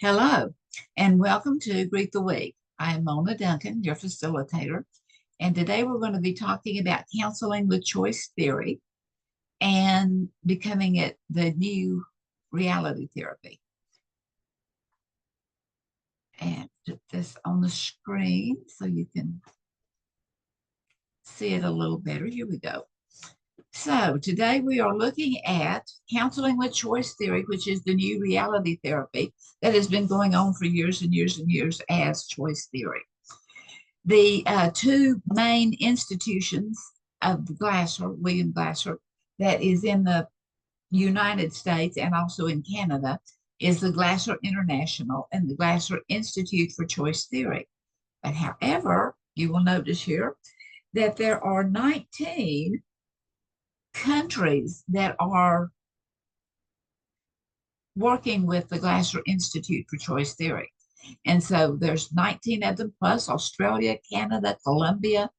Hello, and welcome to Greet the Week. I am Mona Duncan, your facilitator, and today we're going to be talking about counseling with choice theory and becoming it the new reality therapy. And put this on the screen so you can see it a little better. Here we go. So today we are looking at counseling with choice theory, which is the new reality therapy that has been going on for years and years and years as choice theory. The two main institutions of the Glasser, William Glasser, that is in the United States and also in Canada, is the Glasser International and the Glasser Institute for Choice Theory. But however, you will notice here that there are 19 countries that are working with the Glasser Institute for Choice Theory. And so there's 19 of them, plus Australia, Canada, Colombia.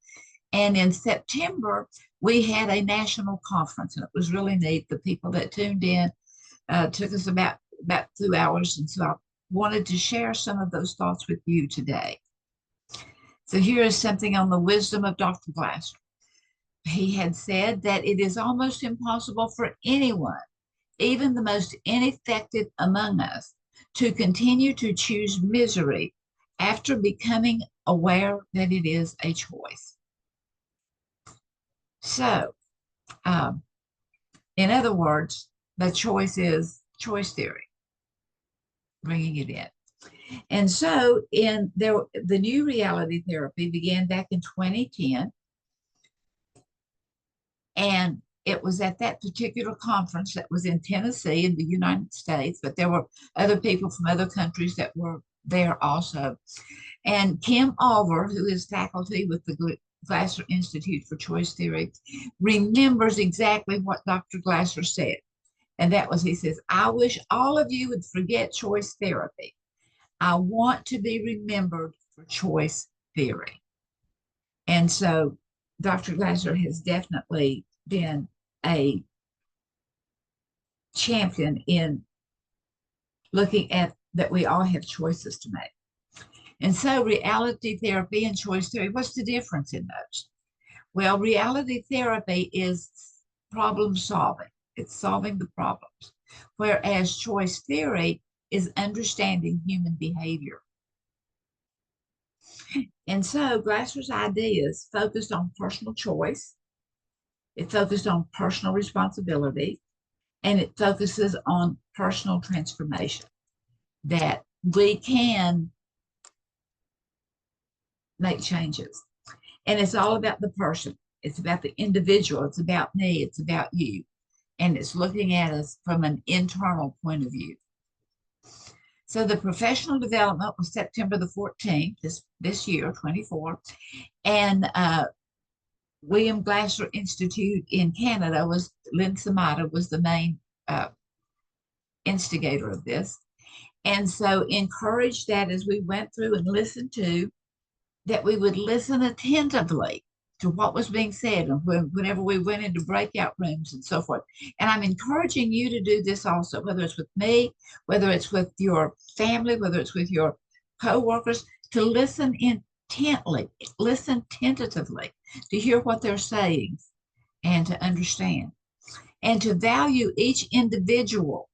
And in September, we had a national conference, and it was really neat. The people that tuned in took us about 2 hours. And so I wanted to share some of those thoughts with you today. So here is something on the wisdom of Dr. Glasser. He had said that it is almost impossible for anyone, even the most ineffective among us, to continue to choose misery after becoming aware that it is a choice. So, um, in other words, the choice is choice theory, bringing it in. And so, the new reality therapy began back in 2010, and it was at that particular conference that was in Tennessee in the United States, but there were other people from other countries that were there also. And Kim Alver, who is faculty with the Glasser Institute for Choice Theory, remembers exactly what Dr. Glasser said. And that was, he says, I wish all of you would forget choice therapy. I want to be remembered for choice theory. And so Dr. Glasser has definitely been a champion in looking at that we all have choices to make. And so reality therapy and choice theory, what's the difference in those? Well, reality therapy is problem solving. It's solving the problems. Whereas choice theory is understanding human behavior. And so Glasser's ideas focused on personal choice. It focused on personal responsibility, and it focuses on personal transformation, that we can make changes. And it's all about the person. It's about the individual. It's about me. It's about you. And it's looking at us from an internal point of view. So the professional development was September the 14th, this year, 24. And William Glasser Institute in Canada was, Lynn Samata was the main instigator of this. And so encouraged that as we went through and listened to, that we would listen attentively to what was being said and whenever we went into breakout rooms and so forth. And I'm encouraging you to do this also, whether it's with me, whether it's with your family, whether it's with your coworkers, to listen intently, listen tentatively, to hear what they're saying and to understand, and to value each individual,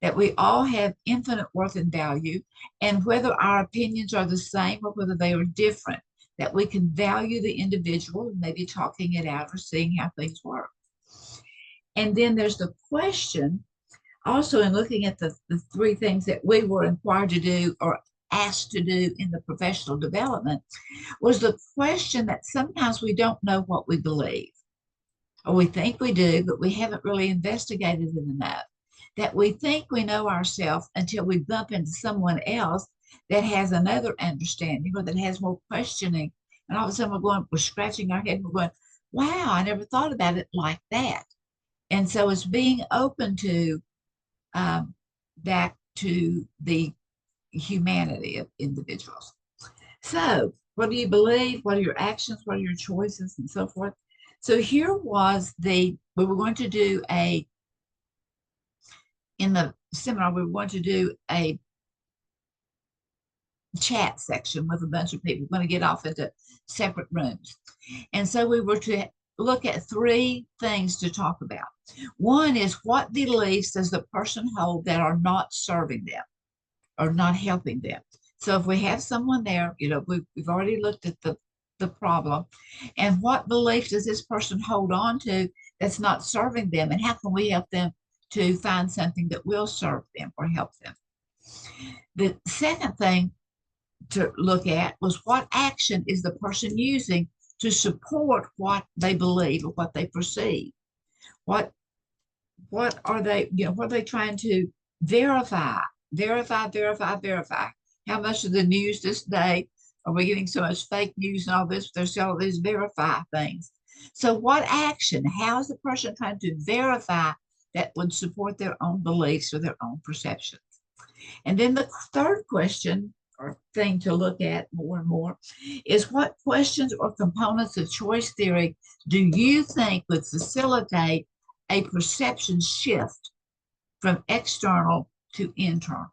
that we all have infinite worth and value, and whether our opinions are the same or whether they are different, that we can value the individual and maybe talking it out or seeing how things work. And then there's the question, also in looking at the three things that we were required to do or asked to do in the professional development, was the question that sometimes we don't know what we believe, or we think we do, but we haven't really investigated it enough. That we think we know ourselves until we bump into someone else that has another understanding or that has more questioning. And all of a sudden we're scratching our head and we're going, wow, I never thought about it like that. And so it's being open to back to the humanity of individuals. So what do you believe? What are your actions? What are your choices and so forth? So here was we were going to do in the seminar, we were going to do a chat section with a bunch of people. We're going to get off into separate rooms. And so we were to look at three things to talk about. One is, what beliefs does the person hold that are not serving them or not helping them? So if we have someone there, we've already looked at the problem, and what belief does this person hold on to that's not serving them, and how can we help them to find something that will serve them or help them? The second thing to look at was, what action is the person using to support what they believe or what they perceive? What are they, what are they trying to verify? Verify. How much of the news this day are we getting so much fake news and all this? There's all these verify things. So what action? How is the person trying to verify that would support their own beliefs or their own perceptions? And then the third question or thing to look at more and more is, what questions or components of choice theory do you think would facilitate a perception shift from external to internal?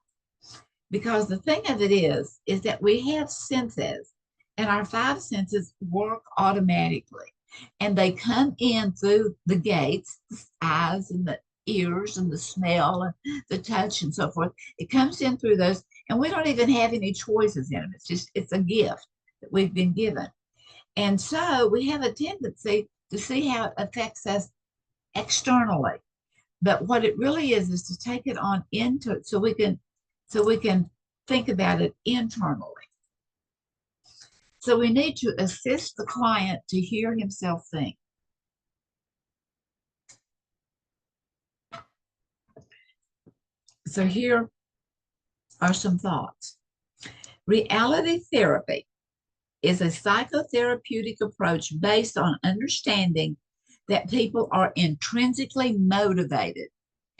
Because the thing of it is that we have senses, and our five senses work automatically, and they come in through the gates, the eyes and the ears and the smell and the touch and so forth. It comes in through those, and we don't even have any choices in them. It's a gift that we've been given. And so we have a tendency to see how it affects us externally. But what it really is to take it on into it so we can think about it internally. So we need to assist the client to hear himself think. So here are some thoughts. Reality therapy is a psychotherapeutic approach based on understanding that people are intrinsically motivated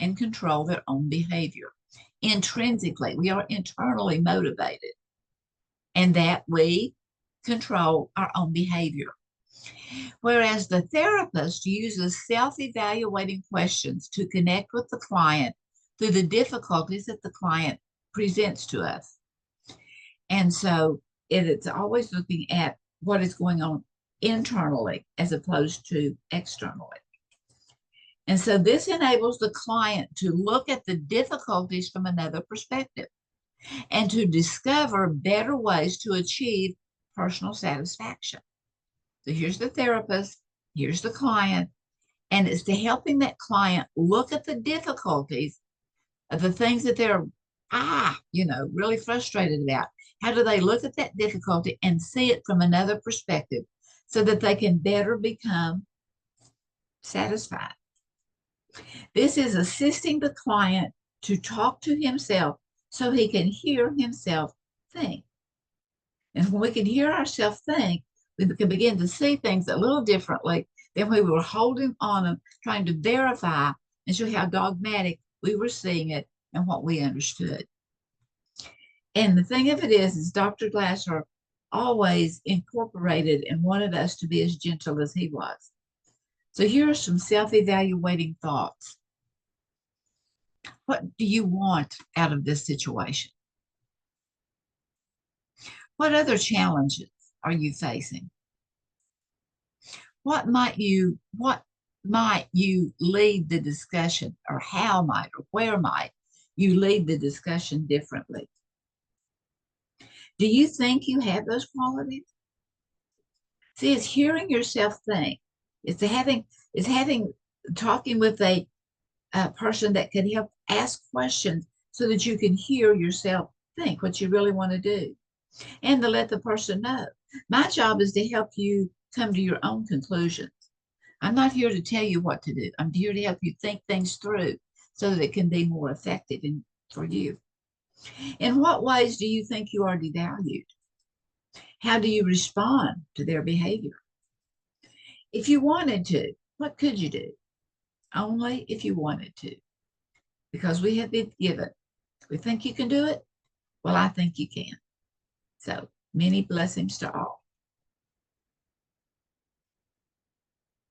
and control their own behavior. Intrinsically, we are internally motivated, and that we control our own behavior. Whereas the therapist uses self-evaluating questions to connect with the client through the difficulties that the client presents to us. And so it's always looking at what is going on internally as opposed to externally. And so this enables the client to look at the difficulties from another perspective and to discover better ways to achieve personal satisfaction. So here's the therapist, here's the client, and it's to helping that client look at the difficulties of the things that they're, really frustrated about. How do they look at that difficulty and see it from another perspective so that they can better become satisfied? This is assisting the client to talk to himself so he can hear himself think. And when we can hear ourselves think, we can begin to see things a little differently than we were holding on them, trying to verify and show how dogmatic we were seeing it and what we understood. And the thing of it is Dr. Glasser always incorporated and wanted us to be as gentle as he was. So here are some self-evaluating thoughts. What do you want out of this situation? What other challenges are you facing? What might you lead the discussion, or how might, or where might you lead the discussion differently? Do you think you have those qualities? See, it's hearing yourself think. It's talking with a person that can help ask questions so that you can hear yourself think what you really want to do, and to let the person know. My job is to help you come to your own conclusions. I'm not here to tell you what to do. I'm here to help you think things through so that it can be more effective for you. In what ways do you think you are devalued? How do you respond to their behavior? If you wanted to, what could you do? Only if you wanted to, because we have been given. We think you can do it. Well, I think you can. So many blessings to all.